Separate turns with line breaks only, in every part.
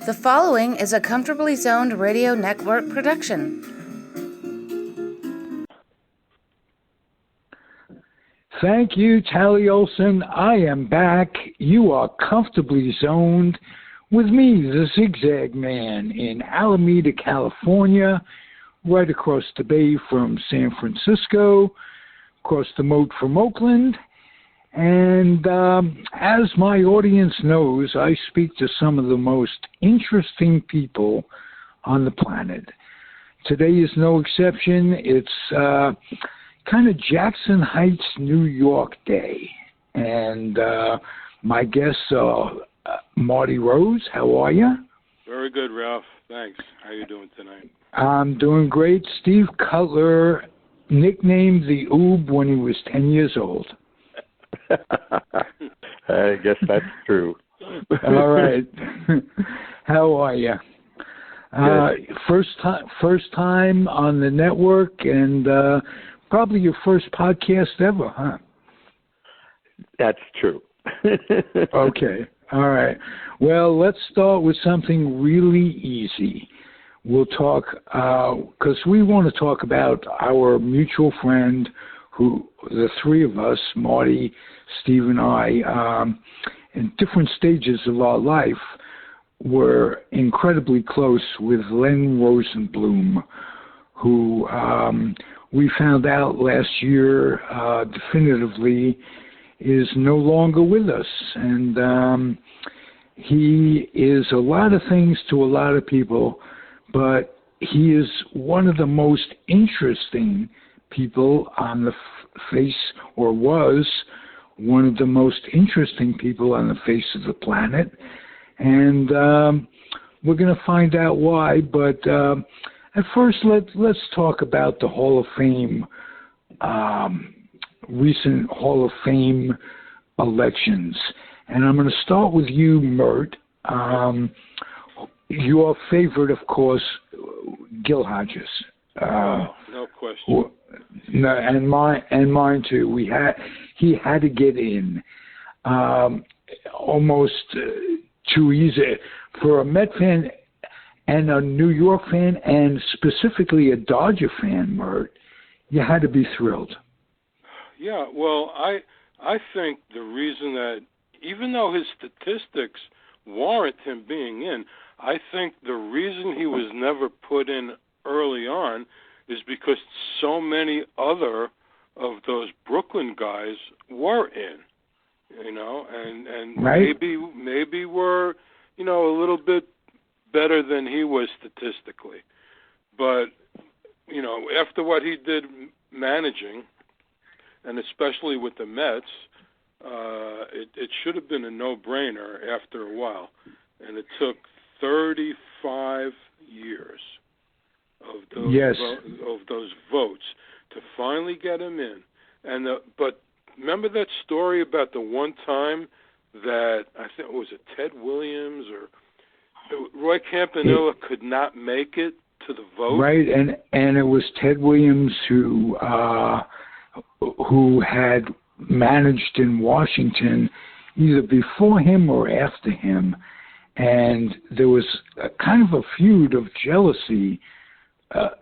The following is a Comfortably Zoned Radio Network production.
Thank you, Tally Olson. I am back. You are comfortably zoned with me, the Zig Zag Man, in Alameda, California, right across the bay from San Francisco, across the moat from Oakland. And as my audience knows, I speak to some of the most interesting people on the planet. Today is no exception. It's kind of Jackson Heights, New York Day. And my guests are Marty Rose. How are you?
Very good, Ralph. Thanks. How are you doing tonight?
I'm doing great. Steve Cutler, nicknamed the Oob when he was 10 years old.
I guess that's true.
All right. How are you? First time on the network, and probably your first podcast ever, huh?
That's true.
Okay. All right. Well, let's start with something really easy. We'll talk, because we want to talk about our mutual friend who, the three of us, Marty, Steve, and I, in different stages of our life, were incredibly close with Lenny Rosenblum, who we found out last year definitively is no longer with us. And he is a lot of things to a lot of people, but he is one of the most interesting people on the face, or was one of the most interesting people on the face of the planet. And we're going to find out why, but at first let's talk about the Hall of Fame, recent Hall of Fame elections. And I'm going to start with you, Mert. Your favorite, of course, Gil Hodges.
No question.
No, and mine too. He had to get in. Almost too easy for a Met fan and a New York fan, and specifically a Dodger fan, Mert. You had to be thrilled.
Yeah, well, I think the reason that, even though his statistics warrant him being in, I think the reason he was never put in early on is because so many other of those Brooklyn guys were in, and
right.
maybe were, a little bit better than he was statistically. But, after what he did managing, and especially with the Mets, it should have been a no-brainer after a while. And it took 35 years of those votes to finally get him in. But remember that story about the one time that, I think, was it Ted Williams or Roy Campanella could not make it to the vote?
Right, and it was Ted Williams who had managed in Washington either before him or after him, and there was a kind of a feud of jealousy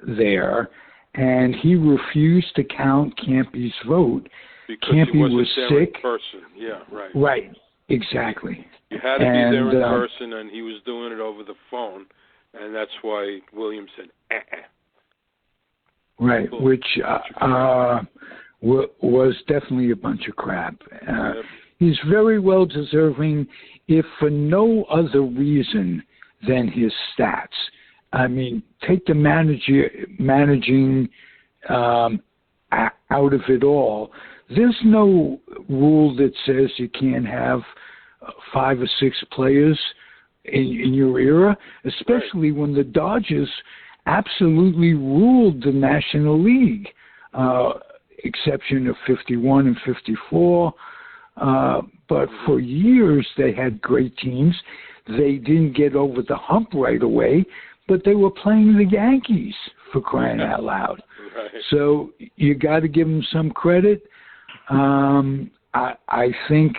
there, and he refused to count Campy's vote
because
Campy
he wasn't
was
there
sick.
In person. Yeah, right.
Right, exactly.
You had to be there in person, and he was doing it over the phone, and that's why Williams said,
Right,
cool.
Which was definitely a bunch of crap.
Yep.
He's very well deserving, if for no other reason than his stats. I mean, take the managing out of it all. There's no rule that says you can't have 5 or 6 players in your era, especially right. When the Dodgers absolutely ruled the National League, exception of 51 and 54. But for years they had great teams. They didn't get over the hump right away, but they were playing the Yankees, for crying out loud.
Right.
So you got to give them some credit. I think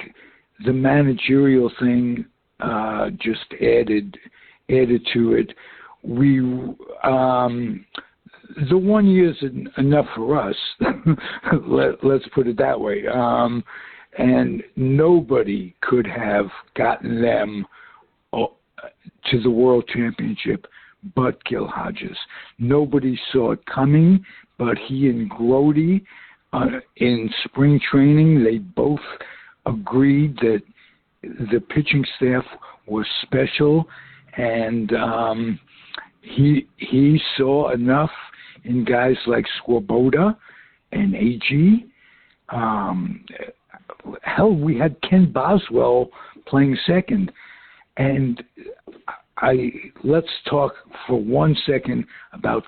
the managerial thing just added added to it. We the 1 year's enough for us. Let's put it that way. And nobody could have gotten them to the World Championship but Gil Hodges. Nobody saw it coming, but he and Grody in spring training, they both agreed that the pitching staff was special, and he saw enough in guys like Swoboda and AG. Hell, we had Ken Boswell playing second. And let's talk for 1 second about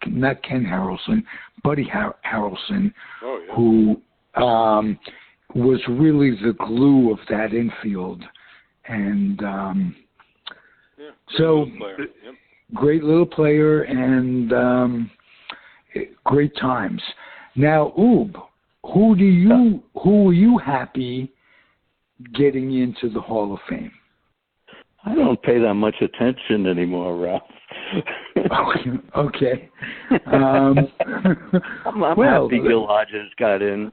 not Ken Harrelson, Buddy Harrelson, who was really the glue of that infield. And great little player and great times. Now, Oob, who were you happy getting into the Hall of Fame?
I don't pay that much attention anymore, Ralph.
Okay.
I'm happy Gil Hodges got in.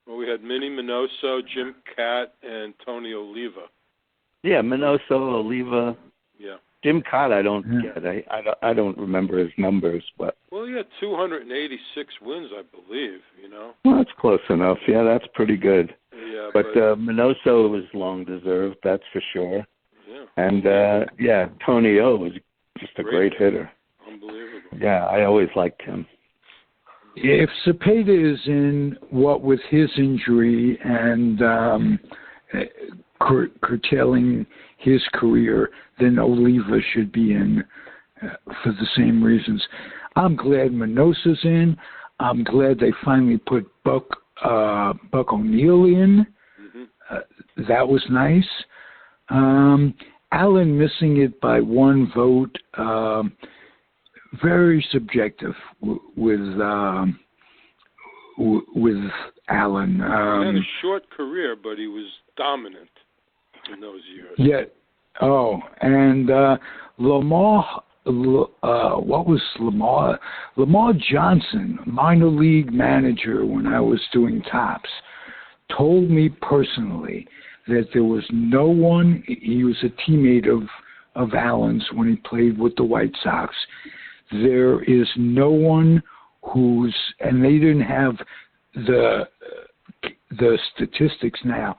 Well, we had Minnie Minoso, Jim Catt, and Tony Oliva.
Yeah, Minoso, Oliva.
Yeah.
Jim Cott, I don't get. I don't remember his numbers, but.
Well, he had 286 wins, I believe.
Well, that's close enough. Yeah, that's pretty good.
Yeah,
but Minoso was long deserved, that's for sure.
Yeah.
And Tony O was just a great hitter.
Unbelievable.
Yeah, I always liked him.
If Cepeda is in, what with his injury and curtailing his career, then Oliva should be in for the same reasons. I'm glad Minosa's in. I'm glad they finally put Buck O'Neill in. Mm-hmm. That was nice. Allen missing it by one vote. Very subjective with Allen.
He had a short career, but he was dominant in those years.
Yeah. Oh, and Lamar. What was Lamar? Lamar Johnson, minor league manager when I was doing Tops, told me personally that there was no one. He was a teammate of Allen's when he played with the White Sox. There is no one and they didn't have the statistics now.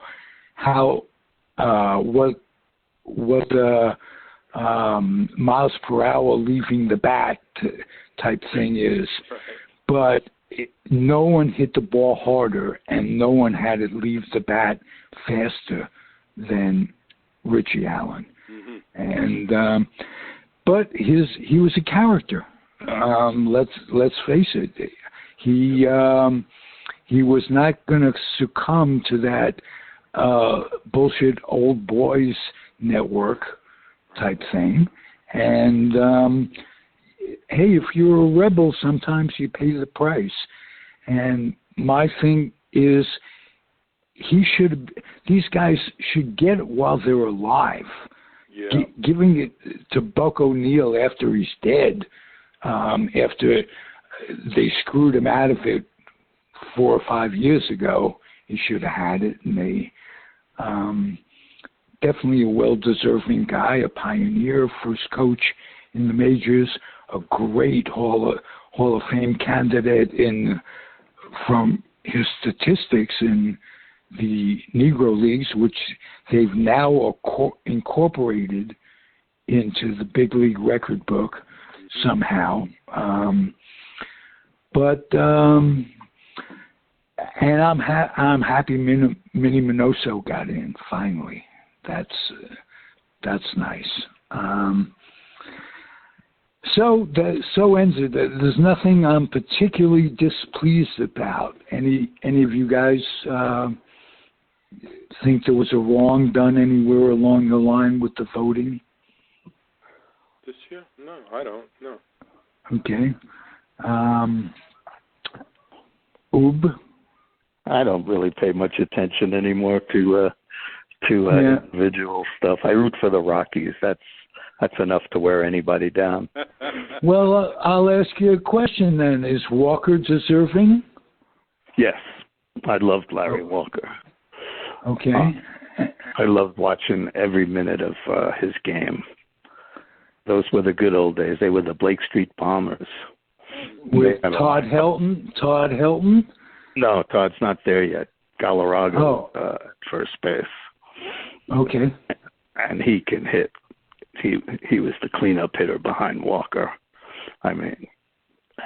How what miles per hour leaving the bat type thing is, but no one hit the ball harder and no one had it leave the bat faster than Richie Allen. Mm-hmm. And but he was a character. Let's face it. He was not going to succumb to that bullshit old boys network type thing. And hey, if you're a rebel, sometimes you pay the price. And my thing is, these guys should get it while they're alive. Yeah. Giving it to Buck O'Neill after he's dead, after they screwed him out of it 4 or 5 years ago, he should have had it. And they definitely a well-deserving guy, a pioneer, first coach in the majors, a great Hall of Fame candidate from his statistics in the Negro Leagues, which they've now incorporated into the big league record book somehow. And I'm happy Minnie Minoso got in finally. That's nice. So ends it. There's nothing I'm particularly displeased about. Any of you guys think there was a wrong done anywhere along the line with the voting?
This year? No, I don't. No.
Okay. Oob?
I don't really pay much attention anymore to to individual stuff. I root for the Rockies. That's enough to wear anybody down.
Well, I'll ask you a question then. Is Walker deserving?
Yes. I loved Larry Walker.
Okay.
I loved watching every minute of his game. Those were the good old days. They were the Blake Street Bombers.
With Todd Helton? Todd Helton?
No, Todd's not there yet. Galarrago at first base.
Okay.
And he can hit. He was the cleanup hitter behind Walker. I mean,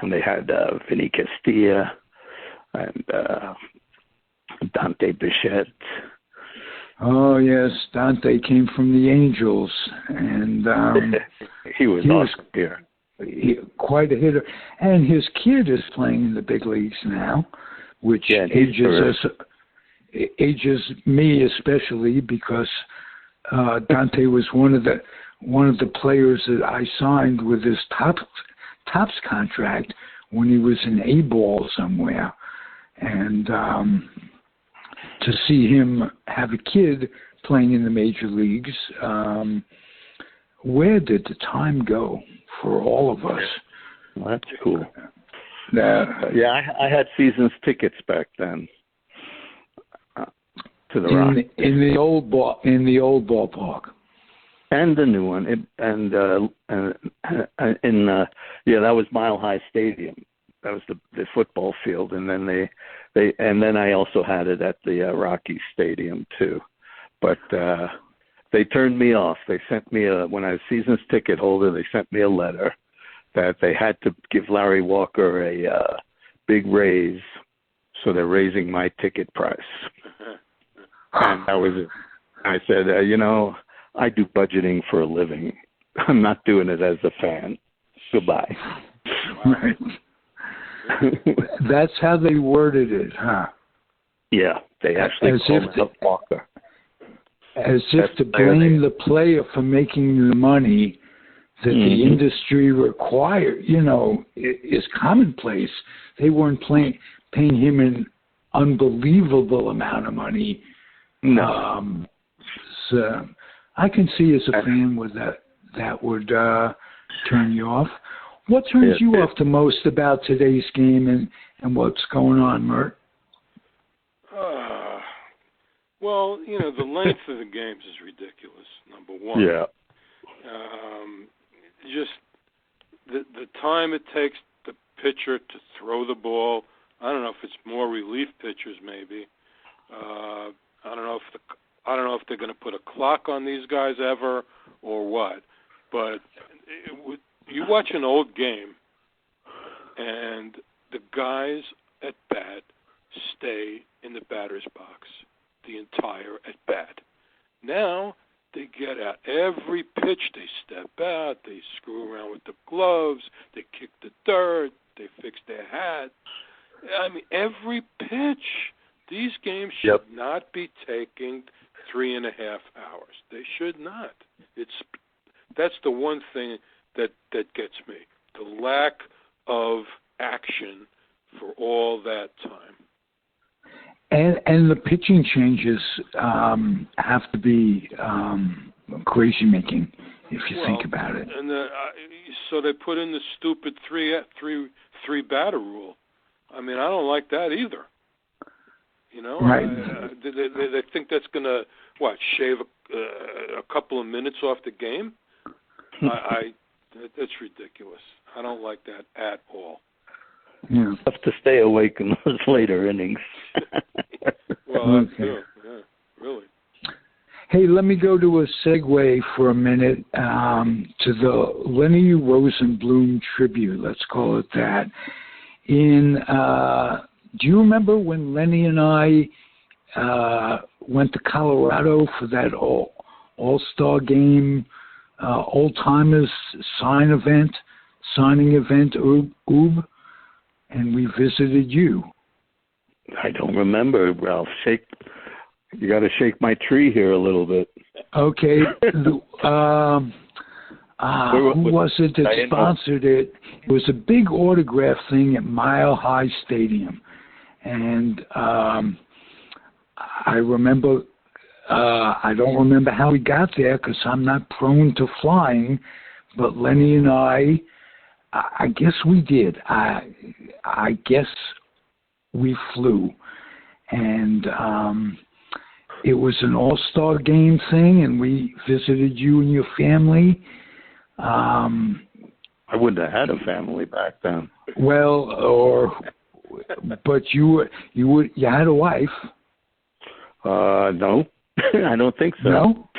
and they had Vinny Castilla and Dante Bichette.
Oh, yes. Dante came from the Angels. And
he was awesome here.
Quite a hitter. And his kid is playing in the big leagues now, which ages me especially, because Dante was one of the players that I signed with his Topps contract when he was in A-ball somewhere. And to see him have a kid playing in the major leagues, where did the time go for all of us?
Well, that's cool. I had seasons tickets back then to the Rock.
In the old ballpark.
And the new one, that was Mile High Stadium. That was the football field, and then then I also had it at the Rocky Stadium too. But they turned me off. They sent me when I was season's ticket holder, they sent me a letter that they had to give Larry Walker a big raise, so they're raising my ticket price. And that was it. I said, I do budgeting for a living. I'm not doing it as a fan. Goodbye.
Right. That's how they worded it, huh?
Yeah, they actually called it Walker.
As if to blame the player for making the money that the industry required, is commonplace. They weren't paying him an unbelievable amount of money.
No.
So I can see as a fan with that would turn you off. What turns you off the most about today's game and what's going on, Mert?
Well, the length of the games is ridiculous, number one.
Yeah.
Just the time it takes the pitcher to throw the ball. I don't know if it's more relief pitchers, maybe. I don't know if they're going to put a clock on these guys ever or what. But you watch an old game, and the guys at bat stay in the batter's box the entire at bat. Now they get out every pitch. They step out. They screw around with the gloves. They kick the dirt. They fix their hat. I mean, every pitch. These games should not be taking 3.5 hours. They should not. That's the one thing that gets me. The lack of action for all that time.
And the pitching changes have to be crazy making if you think about it.
And so they put in the stupid three batter rule. I mean, I don't like that either.
Right?
They think that's going to shave a couple of minutes off the game. That's ridiculous. I don't like that at all.
Yeah.
Tough to stay awake in those later innings.
Well, that's true. Yeah, really.
Hey, let me go to a segue for a minute to the Lenny Rosenblum tribute. Let's call it that. Do you remember when Lenny and I went to Colorado for that All-Star game, old-timers signing event, Oob? And we visited you.
I don't remember, Ralph. You got to shake my tree here a little bit.
Okay. Who was it that sponsored it? It was a big autograph thing at Mile High Stadium. And I remember I don't remember how we got there because I'm not prone to flying, but Lenny and I guess we did. I guess we flew. And it was an all-star game thing, and we visited you and your family.
I wouldn't have had a family back then.
Well, but you had a wife.
No, I don't think so.
No?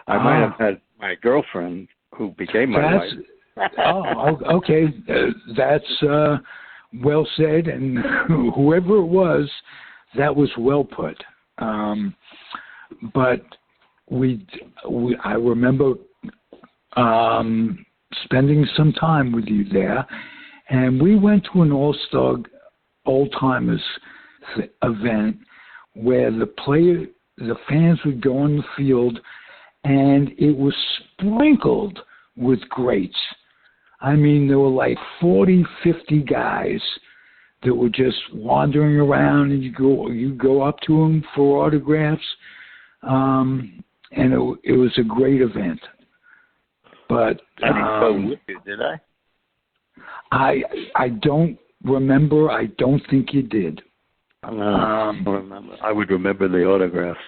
I might have had my girlfriend who became my wife.
Okay. That's well said, and whoever it was, that was well put. But I remember spending some time with you there, and we went to an all-star old-timers event where the fans would go on the field, and it was sprinkled with greats. I mean, there were like 40, 50 guys that were just wandering around, and you go up to them for autographs, and it was a great event. But
I didn't go with you, did I?
I don't remember. I don't think you did.
I don't remember. I would remember the autographs.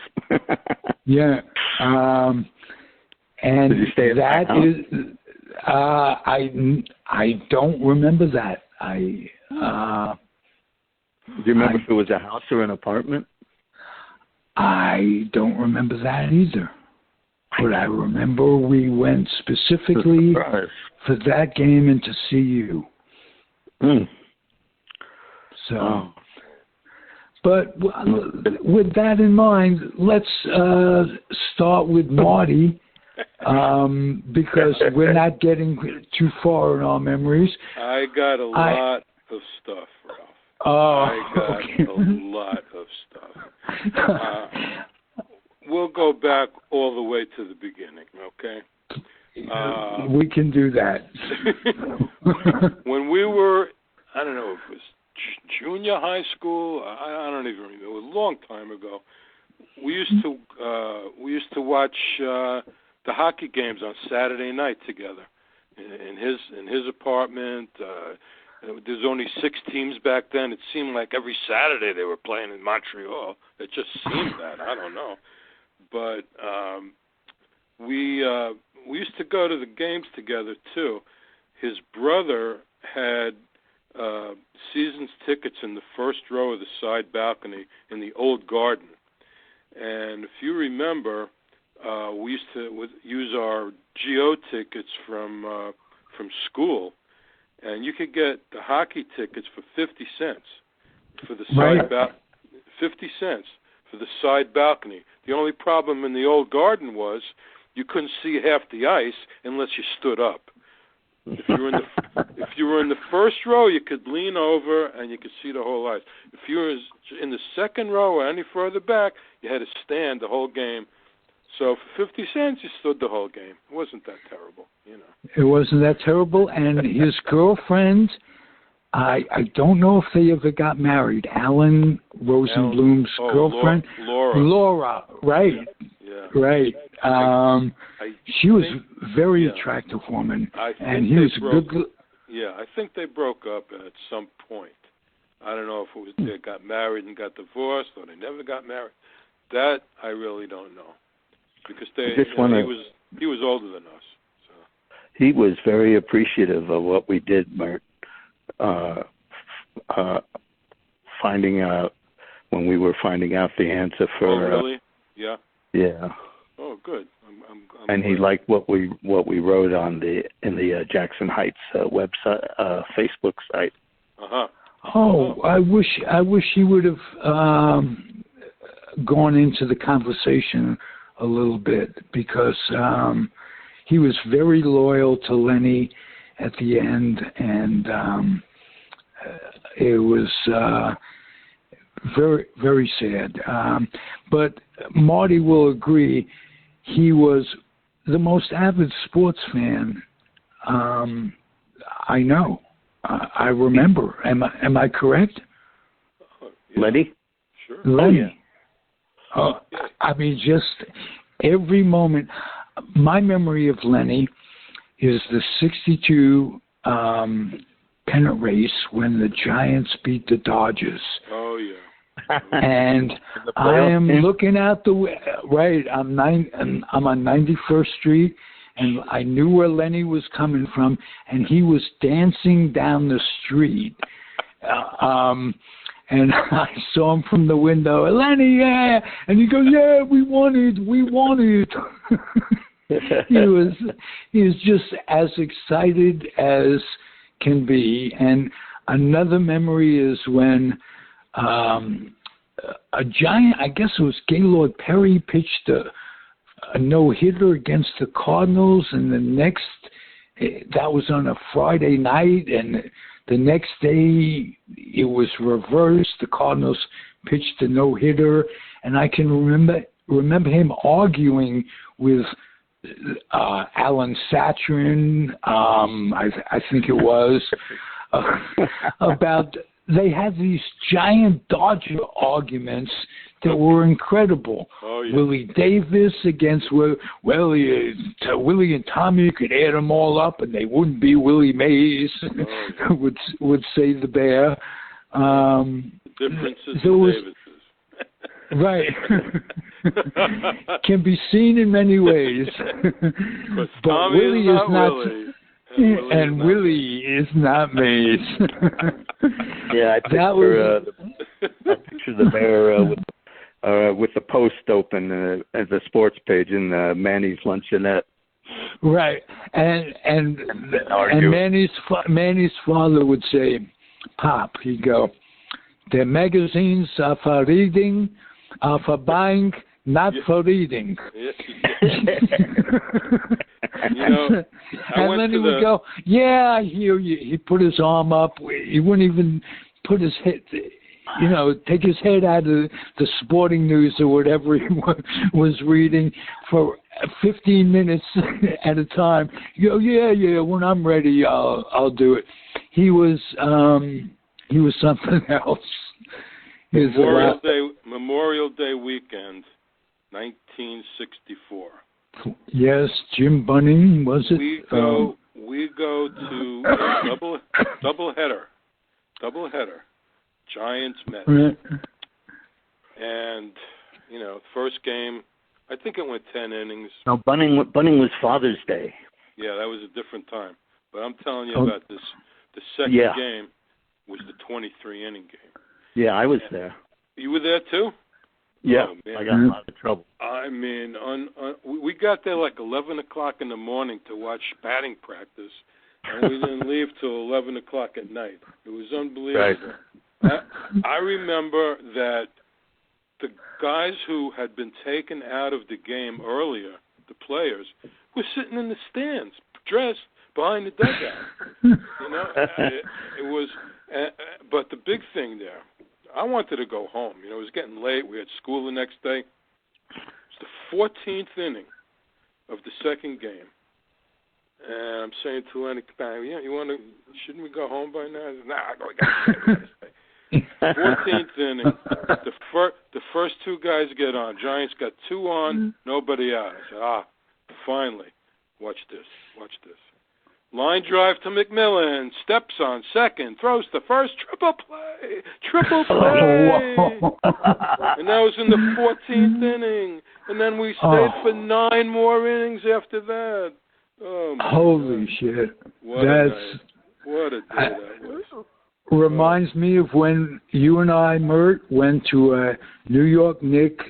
Yeah, and
did you stay at
that
my house?
is. I don't remember that.
Do you remember if it was a house or an apartment?
I don't remember that either. But I remember we went specifically for that game and to see you.
Mm.
So, but with that in mind, let's start with Marty. Because we're not getting too far in our memories.
I got a lot of stuff, Ralph. I got a lot of stuff. We'll go back all the way to the beginning, okay?
We can do that.
When we were, I don't know if it was junior high school, I don't even remember. It was a long time ago. We used to watch the hockey games on Saturday night together in his apartment. There's only 6 teams back then. It seemed like every Saturday they were playing in Montreal. It just seemed that. I don't know. But we used to go to the games together too. His brother had season's tickets in the first row of the side balcony in the old garden. And if you remember, we used to use our GO tickets from school, and you could get the hockey tickets for 50 cents for the side 50 cents for the side balcony. The only problem in the old garden was you couldn't see half the ice unless you stood up. If you were in the first row, you could lean over and you could see the whole ice. If you were in the second row or any further back, you had to stand the whole game. So for 50 cents, you stood the whole game. It wasn't that terrible, you know.
It wasn't that terrible. And his girlfriend, I don't know if they ever got married. Alan Rosenblum's girlfriend. Laura, right.
Yeah.
Right. She was a very attractive woman. And he was a good...
Yeah, I think they broke up at some point. I don't know if it was they got married and got divorced or they never got married. That I really don't know. Because he was older than us. So.
He was very appreciative of what we did, Mert. Finding out when we were finding out the answer for.
Oh, really? Yeah.
Yeah.
Oh, good.
And he liked what we wrote on in the Jackson Heights website, Facebook site.
Uh-huh.
Oh, I wish he would have gone into the conversation a little bit because he was very loyal to Lenny at the end, and it was very, very sad. But Marty will agree he was the most avid sports fan I know. I remember. Am I correct?
Yeah.
Lenny?
Sure.
Lenny.
Oh, yeah.
I mean, just every moment. My memory of Lenny is the 62 pennant race when the Giants beat the Dodgers.
Oh, yeah.
And I am looking out the way. Right, I'm on 91st Street, and I knew where Lenny was coming from, and he was dancing down the street. And I saw him from the window. Lenny, yeah, and he goes, yeah, we won it. he was just as excited as can be. And another memory is when a giant, I guess it was Gaylord Perry, pitched a no-hitter against the Cardinals, and that was on a Friday night, and the next day it was reversed. The Cardinals pitched a no-hitter, and I can remember him arguing with Alan Satrin, I think it was, about. They had these giant Dodger arguments that were incredible.
Oh, yeah.
Willie Davis against Willie and Tommy, you could add them all up and they wouldn't be Willie Mays, would say the Bear.
Differences in Davises.
Right. Can be seen in many ways.
But
Tommy Willie is not Willie. And Willie is not Mays.
Yeah, I picture the Bear with the post open as a sports page in Manny's Luncheonette.
Right, and Manny's father would say, "Pop," he'd go, "The magazines are for reading, are for buying, not for reading." And then he would go, "Yeah, I hear you." He put his arm up. He wouldn't even put his head, take his head out of the sporting news or whatever he was reading for 15 minutes at a time. You go, yeah. When I'm ready, I'll do it. He was something else.
Memorial Day weekend, 1964.
Yes, Jim Bunning, was it?
We go to a double header. Giants Mets. And first game, I think it went 10 innings.
No, Bunning was Father's Day.
Yeah, that was a different time. But I'm telling you about this. The second game was the 23-inning game.
Yeah, I was there.
You were there too?
Yeah,
oh, man.
I got in a lot of trouble.
I mean, we got there like 11 o'clock in the morning to watch batting practice, and we didn't leave till 11 o'clock at night. It was unbelievable. Right. I remember that the guys who had been taken out of the game earlier, the players, were sitting in the stands, dressed behind the dugout. It was. But the big thing there, I wanted to go home. It was getting late. We had school the next day. It's the 14th inning of the second game. And I'm saying to Lenny, shouldn't we go home by now? We got to stay. 14th inning. The first two guys get on. Giants got two on, nobody out. I said, finally. Watch this. Line drive to McMillan, steps on second, throws the first, triple play. And that was in the 14th inning. And then we stayed for 9 more innings after that. Oh, my
holy
God.
Shit.
What a day that was.
Reminds me of when you and I, Mert, went to a New York Knicks,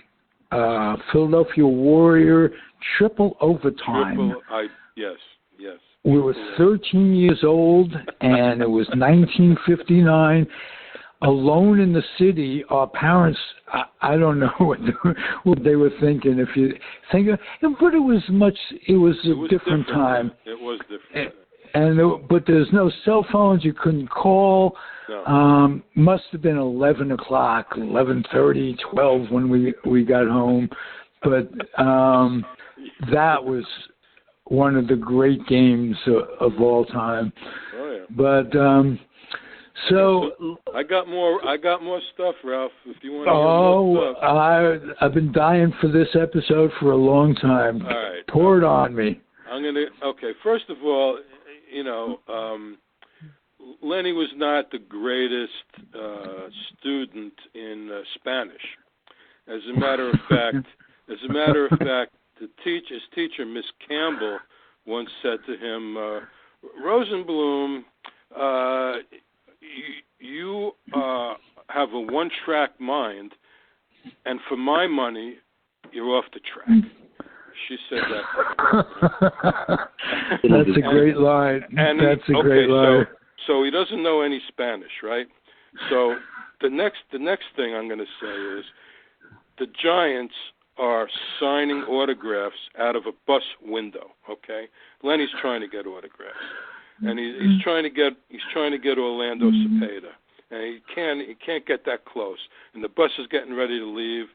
Philadelphia Warrior triple overtime.
Yes.
We were 13 years old, and it was 1959. Alone in the city, our parents, I don't know what they were thinking. If you think, but it was a different time.
It was different.
But there's no cell phones. You couldn't call.
No.
Must have been 11 o'clock, 11:30, 12 when we got home. But that was one of the great games of all time.
Oh, yeah.
But So
I got more stuff, Ralph. If you want to hear more stuff.
I've been dying for this episode for a long time.
All right,
pour it on me.
Okay. First of all, Lenny was not the greatest student in Spanish. As a matter of fact, his teacher, Miss Campbell, once said to him, Rosenblum, you have a one-track mind, and for my money, you're off the track. She said that.
That's a great line. That's a great line.
So he doesn't know any Spanish, right? So the next thing I'm going to say is the Giants are signing autographs out of a bus window. Okay, Lenny's trying to get autographs, and he's trying to get Orlando Cepeda, and he can't get that close. And the bus is getting ready to leave.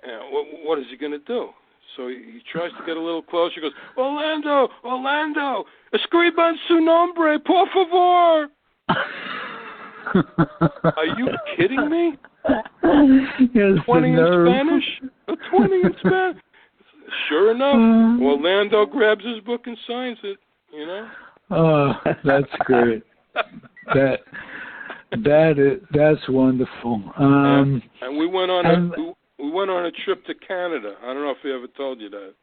And what is he going to do? So he tries to get a little closer. He goes, Orlando, escriban su nombre, por favor. Are you kidding me?
Yes,
20 in Spanish? A 20 in Spanish? Sure enough, Orlando grabs his book and signs it,
Oh, that's great. That's wonderful.
And we went on a trip to Canada. I don't know if he ever told you that.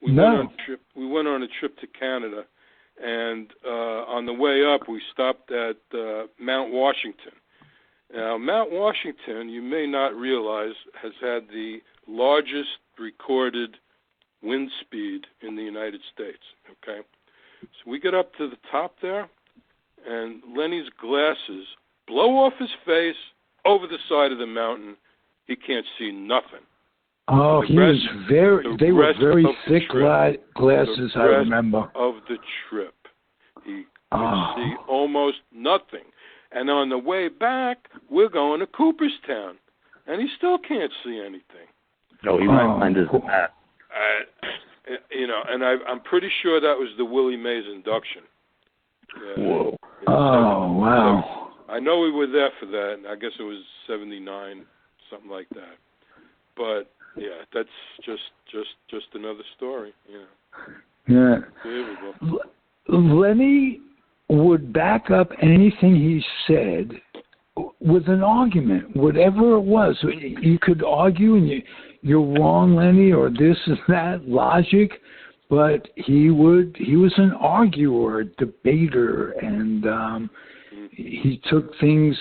We went on a trip to Canada, and on the way up, we stopped at Mount Washington. Now, Mount Washington, you may not realize, has had the largest recorded wind speed in the United States. Okay, so we get up to the top there, and Lenny's glasses blow off his face over the side of the mountain. He can't see nothing.
Oh, they were very thick glasses, I remember.
Of the trip. He could see almost nothing. And on the way back, we're going to Cooperstown, and he still can't see anything.
No, he might find his map.
And I'm pretty sure that was the Willie Mays induction. Yeah.
Whoa.
Wow.
I know we were there for that, and I guess it was 79, something like that. But yeah, that's just another story.
Yeah.
Unbelievable.
Lenny would back up anything he said with an argument, whatever it was. You could argue, and you're wrong, Lenny, or this and that, logic. But he was an arguer, debater, and he took things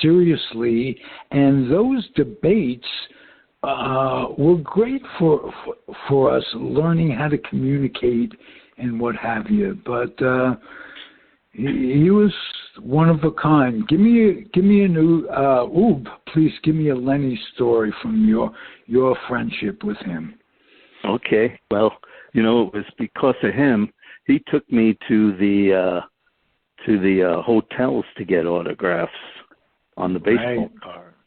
seriously. And those debates were great for us learning how to communicate and what have you. But he was one of a kind. Give me a new please give me a Lenny story from your friendship with him.
Okay. Well, it was because of him. He took me to the hotels to get autographs on the baseball cards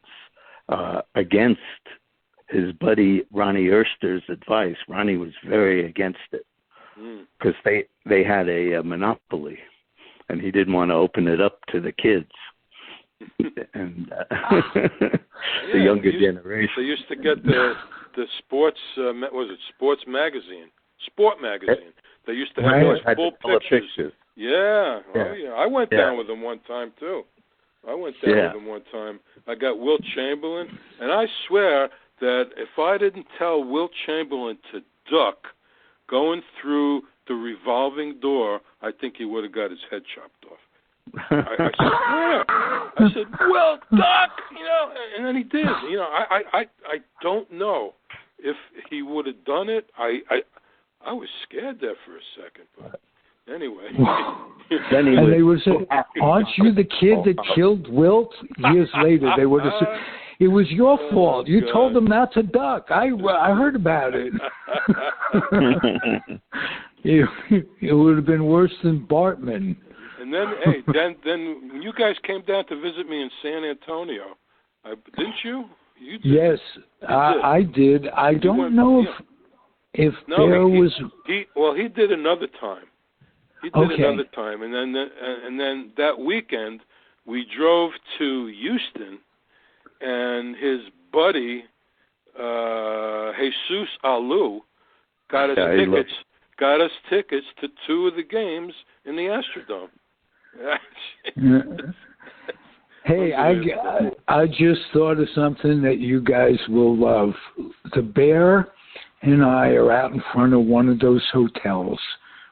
against his buddy Ronnie Erster's advice. Ronnie was very against it because they had a monopoly, and he didn't want to open it up to the kids and the younger generation.
They used to get the sports, Sports Magazine? Sport Magazine. They used to have those full pictures. Yeah. Oh, yeah. I went down with them one time, too. With them one time. I got Wilt Chamberlain, and I swear that if I didn't tell Wilt Chamberlain to duck going through the revolving door, I think he would have got his head chopped off. I swear. I said, Wilt, duck! And then he did. I don't know if he would have done it. I was scared there for a second, but anyway.
And they would say, aren't you the kid that killed Wilt? Years later, they would have said, it was your fault. You told them not to duck. I heard about it. It would have been worse than Bartman.
And then, then when you guys came down to visit me in San Antonio, didn't you? You did.
Yes, I did. I don't know if there was.
He did another time. He did another time, and then that weekend we drove to Houston, and his buddy Jesus Alou got us tickets to 2 of the games in the Astrodome.
Hey, I just thought of something that you guys will love. The Bear and I are out in front of one of those hotels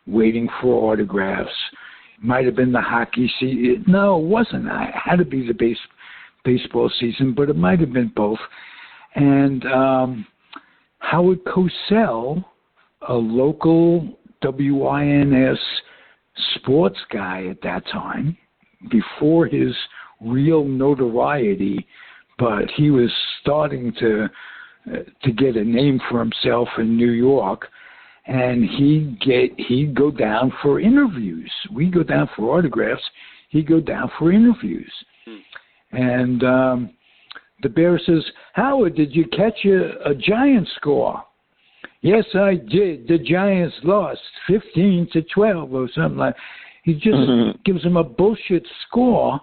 waiting for autographs. Might have been the hockey season. No, it wasn't. It had to be the baseball season, but it might have been both. And Howard Cosell, a local WINS sports guy at that time, before his real notoriety, but he was starting to get a name for himself in New York, and he'd go down for interviews. We go down for autographs. He'd go down for interviews. And the Bear says, "Howard, did you catch a Giants score?" "Yes, I did. The Giants lost 15-12 or something like that." He just gives him a bullshit score,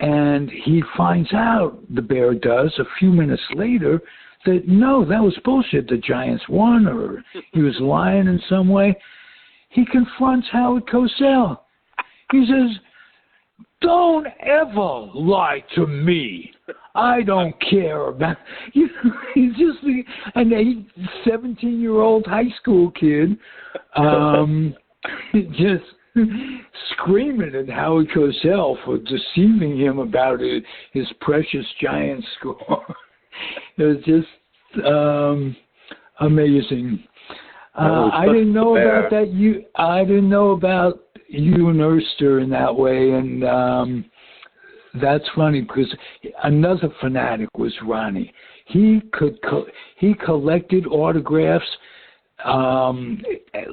and he finds out, the Bear does, a few minutes later, that no, that was bullshit. The Giants won, or he was lying in some way. He confronts Howard Cosell. He says, "Don't ever lie to me. I don't care about you." He's just an 17-year-old high school kid, just screaming at Howard Cosell for deceiving him about his precious Giants score. It was just amazing. I didn't know about that. I didn't know about you and Erster in that way, and that's funny because another fanatic was Ronnie. He collected autographs.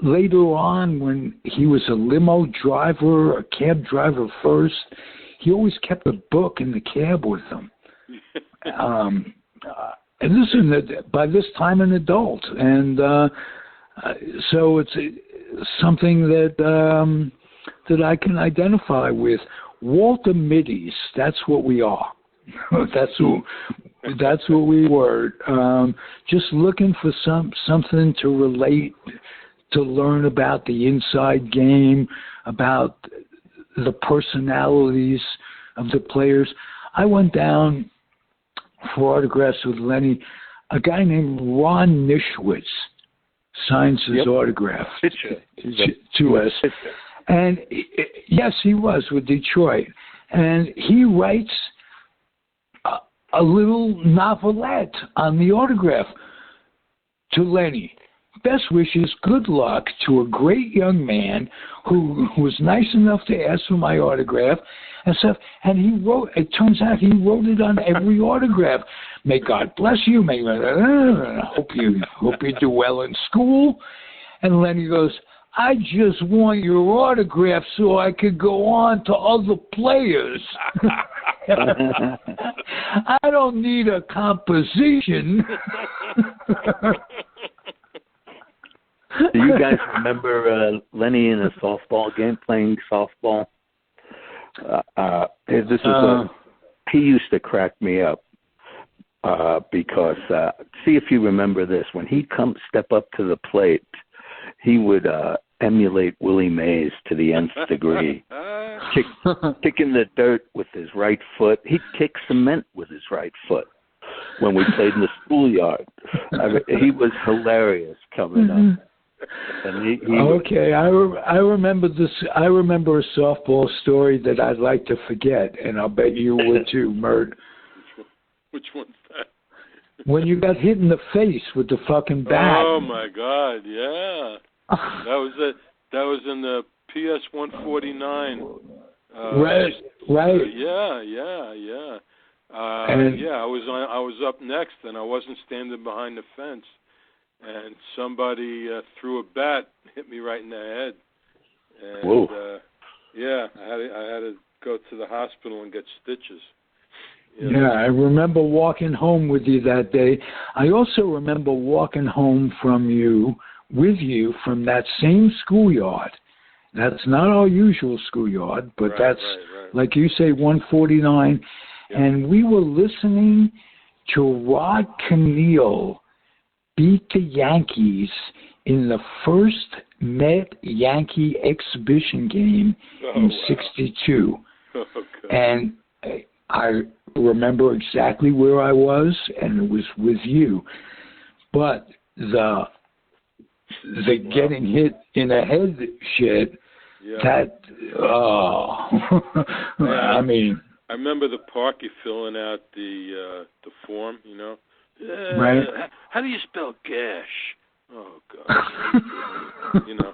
Later on, when he was a limo driver, a cab driver first, he always kept a book in the cab with him. And listen, by this time an adult, and so it's something that I can identify with. Walter Middies, that's what we are. That's what we were. Just looking for something to relate, to learn about the inside game, about the personalities of the players. I went down for autographs with Lenny. A guy named Ron Nishwitz signs his autograph to us. And yes, he was with Detroit. And he writes a little novelette on the autograph to Lenny. "Best wishes, good luck to a great young man who was nice enough to ask for my autograph," and stuff. And he wrote, it turns out he wrote it on every autograph. "May God bless you. Hope you do well in school." And Lenny goes, "I just want your autograph so I could go on to other players. I don't need a composition."
Do you guys remember Lenny in a softball game, playing softball? This is what he used to crack me up because, see if you remember this, when he'd step up to the plate, he would emulate Willie Mays to the nth degree, kicking the dirt with his right foot. He'd kick cement with his right foot when we played in the schoolyard. He was hilarious coming up. And
okay, I remember this. I remember a softball story that I'd like to forget, and I'll bet you would too, Mert.
Which one's that?
When you got hit in the face with the fucking bat.
Oh my God! Yeah, that was in the PS 149.
Right.
Yeah. I was up next, and I wasn't standing behind the fence. And somebody threw a bat, hit me right in the head. And,
whoa!
I had to go to the hospital and get stitches.
Yeah, I remember walking home with you that day. I also remember walking home with you from that same schoolyard. That's not our usual schoolyard, but like you say, 149, and we were listening to Rod Kniehl beat the Yankees in the first Met-Yankee exhibition game in '62. And I remember exactly where I was, and it was with you. But the getting hit in the head shit, that, I mean...
I remember the parky filling out the form, you know.
Right.
How do you spell gash? Oh God. You know.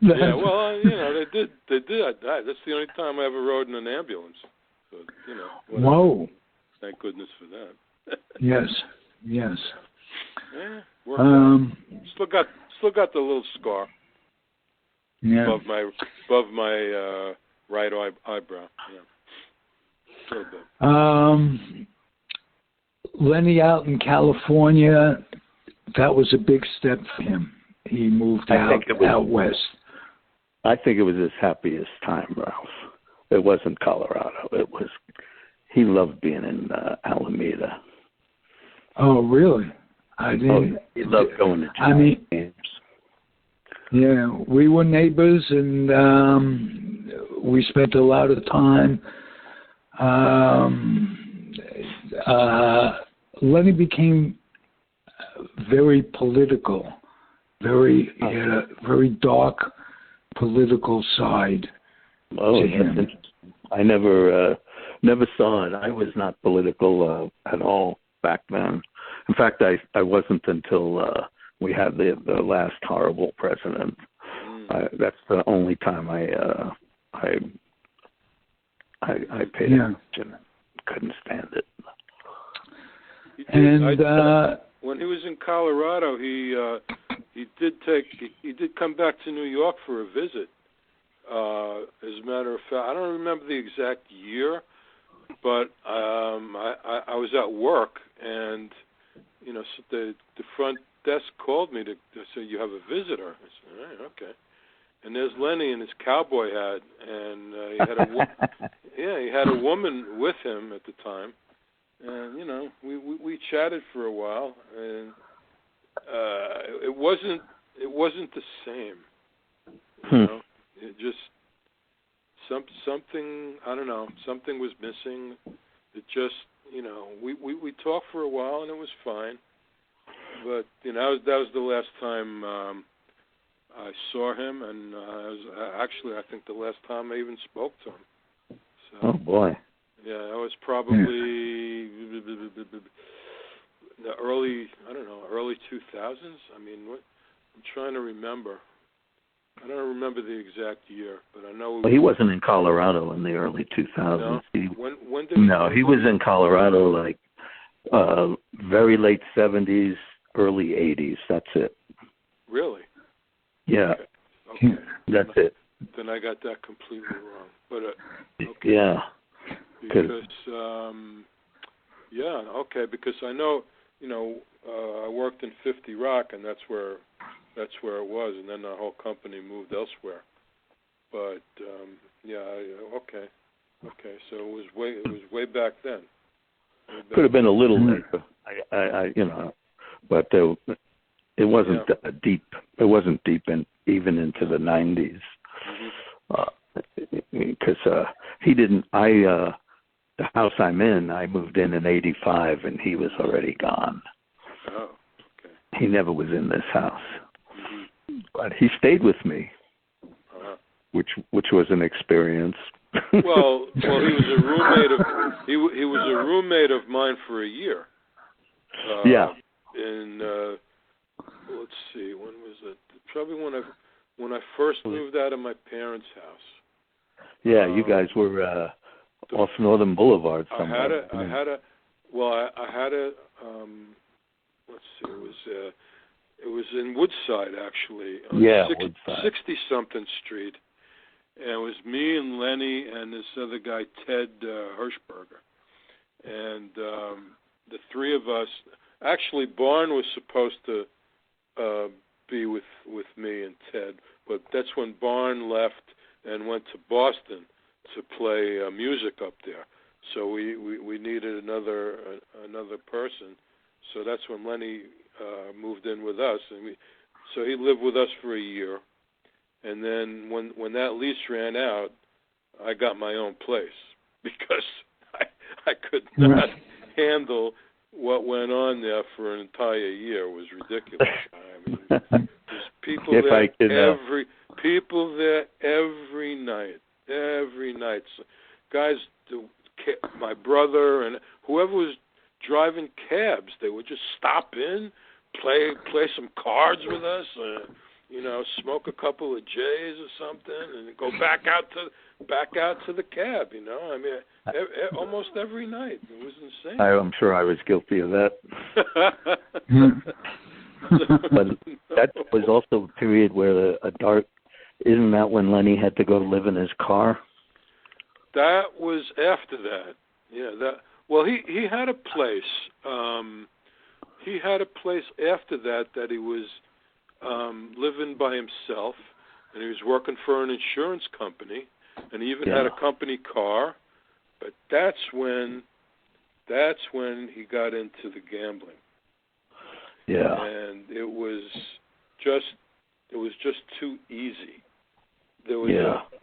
Yeah, well, you know, they did. That's the only time I ever rode in an ambulance. So, you know. Whatever.
Whoa.
Thank goodness for that.
Yes.
Yeah. Still got the little scar.
Yeah.
Above my right eyebrow. Yeah. A little bit.
Lenny out in California, that was a big step for him. He moved out west.
I think it was his happiest time, Ralph. It wasn't Colorado. He loved being in Alameda.
Oh, really? I didn't.
He loved going to games.
Yeah, we were neighbors, and we spent a lot of time. Lenny became very political. He had a very dark political side to him.
I never saw it. I was not political at all back then. In fact, I wasn't until we had the last horrible president. That's the only time I paid attention. Couldn't stand it.
When he was in Colorado, he did come back to New York for a visit. As a matter of fact, I don't remember the exact year, but I was at work, and you know, so the front desk called me to say, "You have a visitor." I said, "All right, okay." And there's Lenny in his cowboy hat, and he had a woman with him at the time, and you know, we chatted for a while, and it wasn't the same. You know, it just something, I don't know, something was missing. It just, you know, we talked for a while, and it was fine. But you know, that was the last time I saw him, and I think the last time I even spoke to him. So,
oh boy!
Yeah, that was probably the early 2000s. I mean, I'm trying to remember. I don't remember the exact year, but I know.
Well, he wasn't in Colorado in the early 2000s.
No? When did
he was in Colorado like very late 70s, early 80s. That's it.
Really?
Yeah.
Okay.
That's it.
Then I got that completely wrong. But okay.
Yeah.
Because because I know, you know, I worked in 50 Rock, and that's where it was, and then the whole company moved elsewhere. But okay. So it was way back then.
Could have been a little later. I you know, but it wasn't deep. It wasn't deep even into the 90s. Because he didn't. The house I'm in, I moved in '85, and he was already gone.
Oh, okay.
He never was in this house, but he stayed with me, which was an experience.
Well, he was a roommate of he was a roommate of mine for a year. And let's see, when was it? Probably when I first moved out of my parents' house.
Yeah, you guys were off Northern Boulevard somewhere.
I had a let's see, it was in Woodside, actually.
Woodside.
60-something Street. And it was me and Lenny and this other guy, Ted Hirschberger. And the three of us, actually, Barn was supposed to be with me and Ted. But that's when Barn left and went to Boston to play music up there. So we needed another person. So that's when Lenny moved in with us, and so he lived with us for a year. And then when that lease ran out, I got my own place because I could not handle what went on there for an entire year. It was ridiculous. I mean, there's people there every night. So guys, my brother and whoever was driving cabs, they would just stop in, play some cards with us, smoke a couple of J's or something, and go back out to the cab. I mean, almost every night. It was insane.
I'm sure I was guilty of that. But that was also a period where isn't that when Lenny had to go live in his car?
That was after that. Yeah. Well, he had a place. He had a place after that he was living by himself, and he was working for an insurance company, and he even had a company car. But that's when he got into the gambling.
Yeah.
And it was just too easy. There was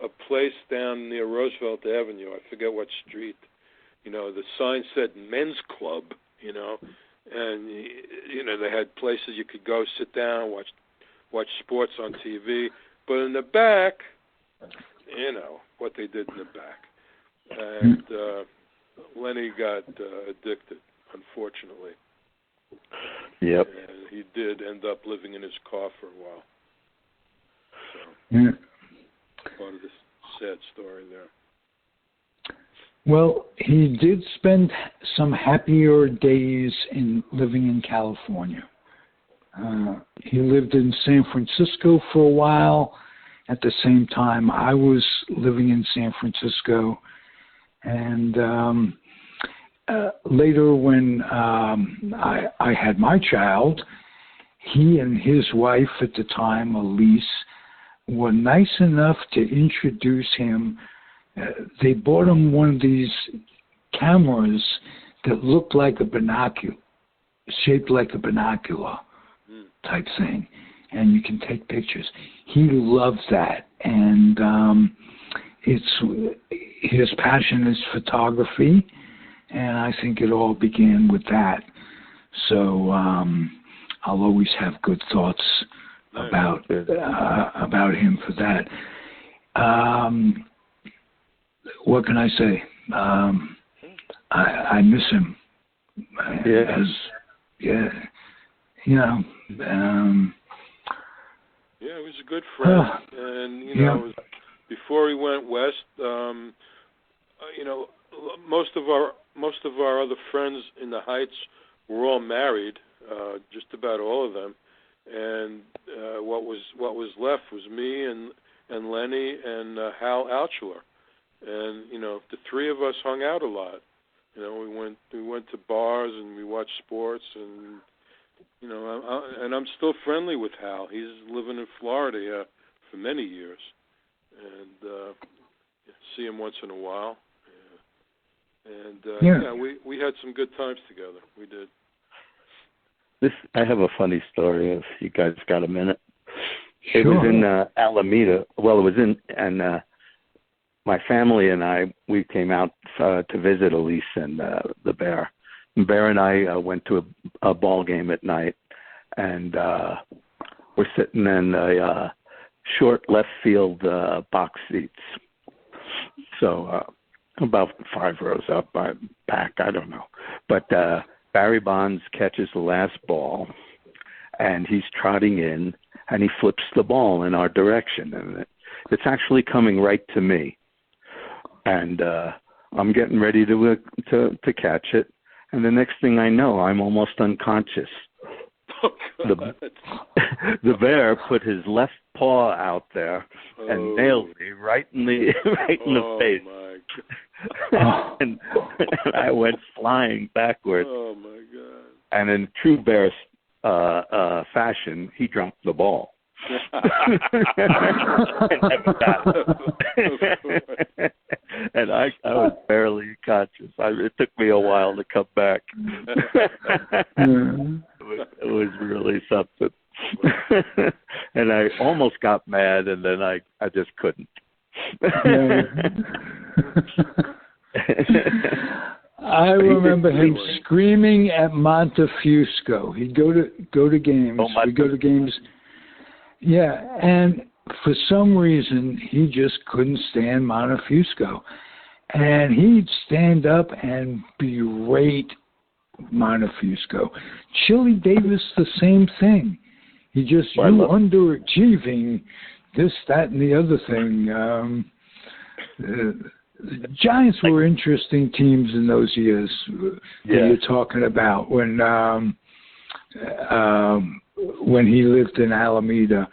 a place down near Roosevelt Avenue. I forget what street. The sign said Men's Club. And they had places you could go sit down, watch sports on TV. But in the back, what they did in the back. And Lenny got addicted, unfortunately.
Yep.
And he did end up living in his car for a while. So, part of this sad story there.
Well, he did spend some happier days living in California. He lived in San Francisco for a while. At the same time, I was living in San Francisco. And later when I had my child, he and his wife at the time, Elise, were nice enough to introduce him. They bought him one of these cameras that looked like a binocular, shaped like a binocular type thing, and you can take pictures. He loves that, and his passion is photography, and I think it all began with that. So I'll always have good thoughts about him for that. What can I say? I miss him. He
was a good friend, and before he went west, most of our other friends in the Heights were all married, just about all of them, and what was left was me and Lenny and Hal Altschuler, and the three of us hung out a lot. We went to bars and we watched sports, and and I'm still friendly with Hal. He's living in Florida for many years, and see him once in a while. And we had some good times together. We did.
I have a funny story if you guys got a minute.
Sure.
It was in Alameda. Well, it was and my family and we came out to visit Elise and the Bear. And Bear and I went to a ball game at night, and we're sitting in a short left field box seats. So about 5 rows up, back, I don't know. But Barry Bonds catches the last ball, and he's trotting in, and he flips the ball in our direction, and it's actually coming right to me. And I'm getting ready to catch it, and the next thing I know, I'm almost unconscious.
Oh, God.
The Bear put his left paw out there and nailed me right in the face.
My God.
and I went flying backwards.
Oh my God!
And in true Bear fashion, he dropped the ball. And never got it. And I was barely conscious. It took me a while to come back. It was really something. And I almost got mad, and then I just couldn't.
I remember him screaming at Montefusco. He'd go to games. We'd go to games. Yeah, and for some reason, he just couldn't stand Montefusco. And he'd stand up and berate Montefusco. Chili Davis, the same thing. He just, you underachieving this, that, and the other thing. The Giants were interesting teams in those years that you're talking about when he lived in Alameda.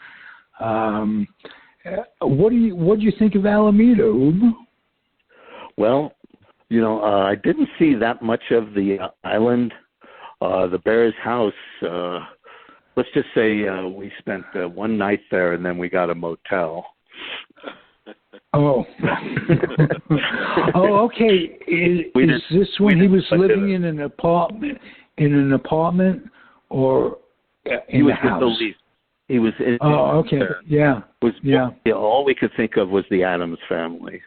What do you think of Alameda, Ub?
Well, I didn't see that much of the island. The Bears' house, let's just say we spent one night there, and then we got a motel.
Oh. Oh, okay. Is this when he was living in an apartment? Or in the house?
He was in.
Oh, okay. Yeah.
All we could think of was the Addams Family.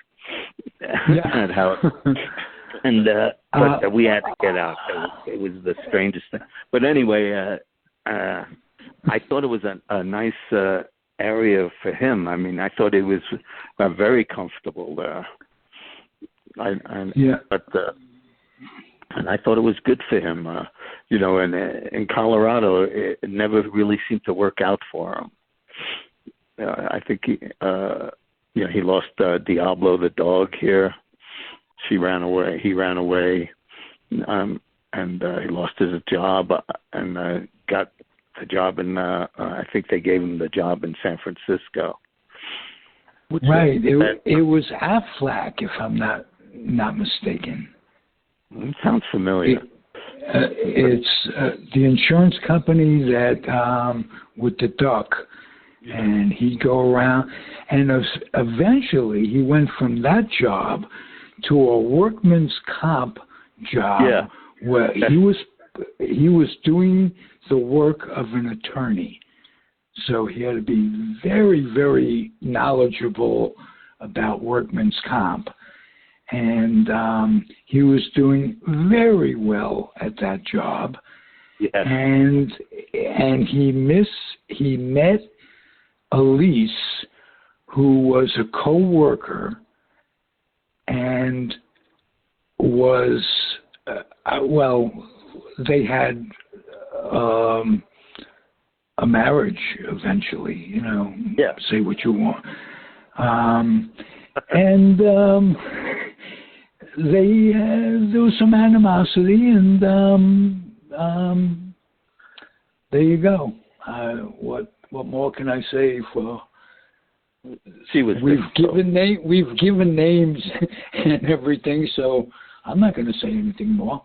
And how. But we had to get out. It was the strangest thing. But anyway, I thought it was a nice area for him. I mean, I thought it was very comfortable there. And I thought it was good for him. And in Colorado, it never really seemed to work out for him. I think he lost Diablo the dog here. She ran away. He ran away, and he lost his job and got the job in. I think they gave him the job in San Francisco.
Right. It was Aflac, if I'm not mistaken.
It sounds familiar.
It's the insurance company that with the duck, and he'd go around, and eventually he went from that job to a workman's comp job where he was doing the work of an attorney. So he had to be very, very knowledgeable about workman's comp. And he was doing very well at that job.
Yes.
And he met Elise, who was a co-worker and was, they had a marriage eventually, say what you want. And there was some animosity, and there you go. What more can I say? We've given names and everything, so I'm not going to say anything more.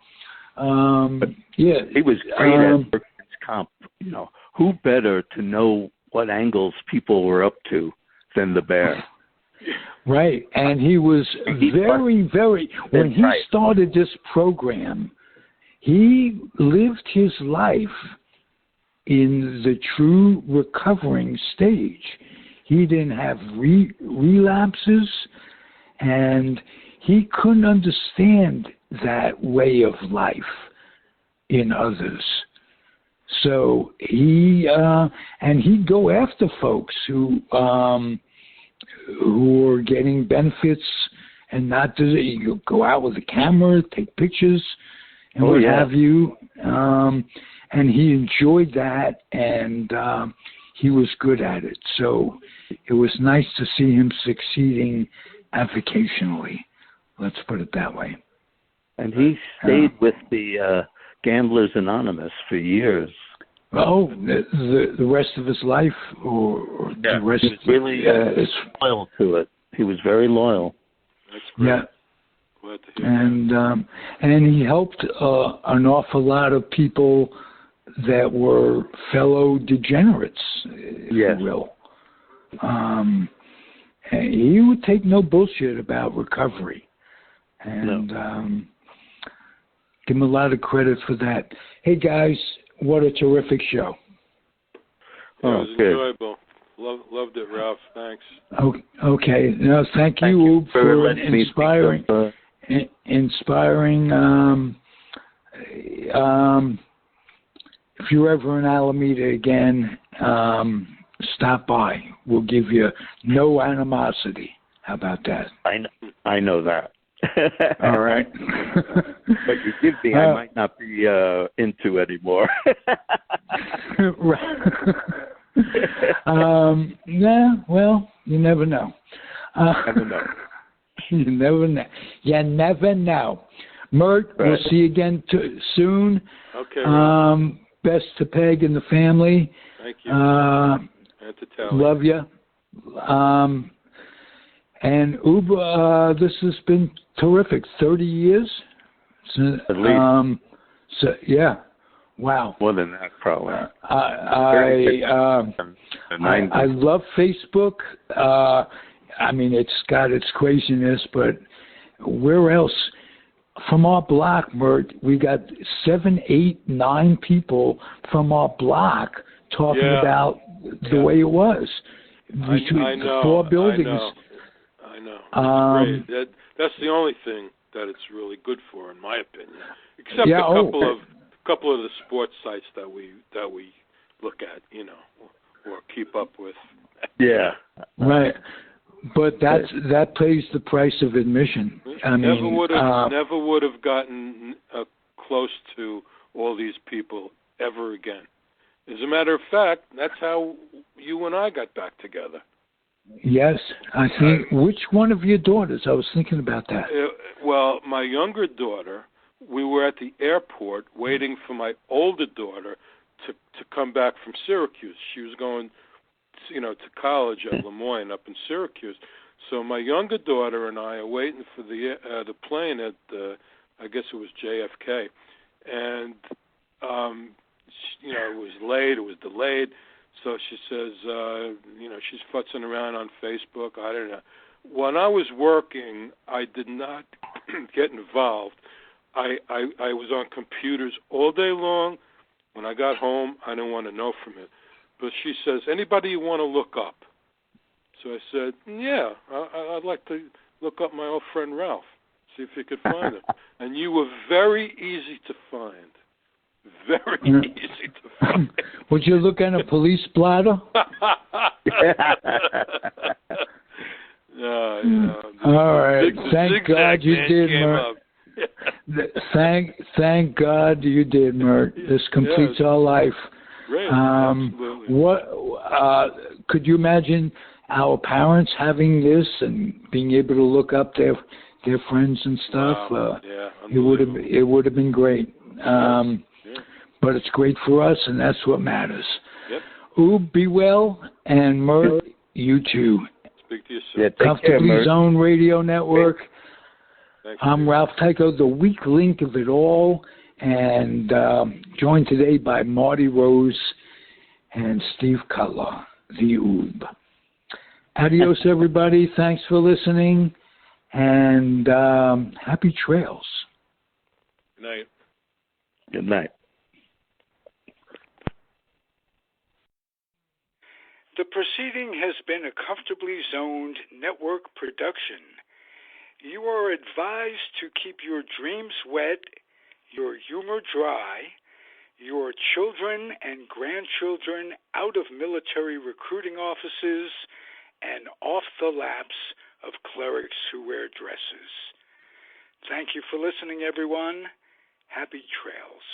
He was great at workman's comp. Who better to know what angles people were up to than the Bear?
Right, and he was very, very, when he started this program, he lived his life in the true recovering stage. He didn't have relapses, and he couldn't understand that way of life in others. So he'd go after folks who were getting benefits and not do it. You go out with a camera, take pictures, and what have you. And he enjoyed that, and he was good at it. So it was nice to see him succeeding avocationally. Let's put it that way.
And he stayed with the Gamblers Anonymous for years.
Oh, the rest of his life, or the rest?
He was really loyal to it. He was very loyal.
That's great.
Yeah.
Glad to hear
and he helped an awful lot of people that were fellow degenerates, if
Yes.
you will. And he would take no bullshit about recovery. And give him a lot of credit for that. Hey, guys, what a terrific show.
It was enjoyable. Loved it, Ralph. Thanks.
Okay. No, thank you for inspiring. If you're ever in Alameda again, stop by. We'll give you no animosity. How about that?
I know that.
All right.
But you give me, I might not be into anymore.
Yeah, well, you never know.
Never know.
You never know. You never know. Mert,
Right.
We'll see you again soon.
Okay.
Best to Peg and the family.
Thank you. And to Tally.
Love you. And Uber, this has been terrific. 30 years?
At least.
So, yeah. Wow.
More than that, probably.
I love Facebook. I mean, it's got its craziness, but where else? From our block, Mert, we got 7, 8, 9 people from our block talking about the way it was.
I know.
4 buildings.
I know. It's great. That's the only thing that it's really good for, in my opinion. Except a couple of the sports sites that we look at, or keep up with.
Yeah.
Right. But that pays the price of admission.
Never would have gotten close to all these people ever again. As a matter of fact, that's how you and I got back together.
Yes, I think. Which one of your daughters? I was thinking about that.
Well, my younger daughter, we were at the airport waiting for my older daughter to come back from Syracuse. She was going, to college at Lemoyne up in Syracuse. So my younger daughter and I are waiting for the plane at I guess it was JFK, and it was late. It was delayed. So she says, she's futzing around on Facebook. I don't know. When I was working, I did not get involved. I was on computers all day long. When I got home, I didn't want to know from it. But she says, anybody you want to look up? So I said, yeah, I'd like to look up my old friend Ralph, see if you could find him. And you were very easy to find. Very easy to find.
Would you look at a police blotter? All right. Thank God you did, Mert. Thank God you did, Mert. This completes our life.
Great. Absolutely.
What could you imagine our parents having this and being able to look up their friends and stuff?
Wow.
It would have been great. But it's great for us, and that's what matters.
Yep.
Oob, be well, and Mert, you too.
Speak to you soon.
Yeah,
Comfortably Zoned Radio Network. I'm Ralph Tycho, the weak link of it all, and joined today by Marty Rose and Steve Cutler, the Oob. Adios, everybody. Thanks for listening, and happy trails.
Good night.
Good night.
The proceeding has been a Comfortably Zoned network production. You are advised to keep your dreams wet, your humor dry, your children and grandchildren out of military recruiting offices and off the laps of clerics who wear dresses. Thank you for listening, everyone. Happy trails.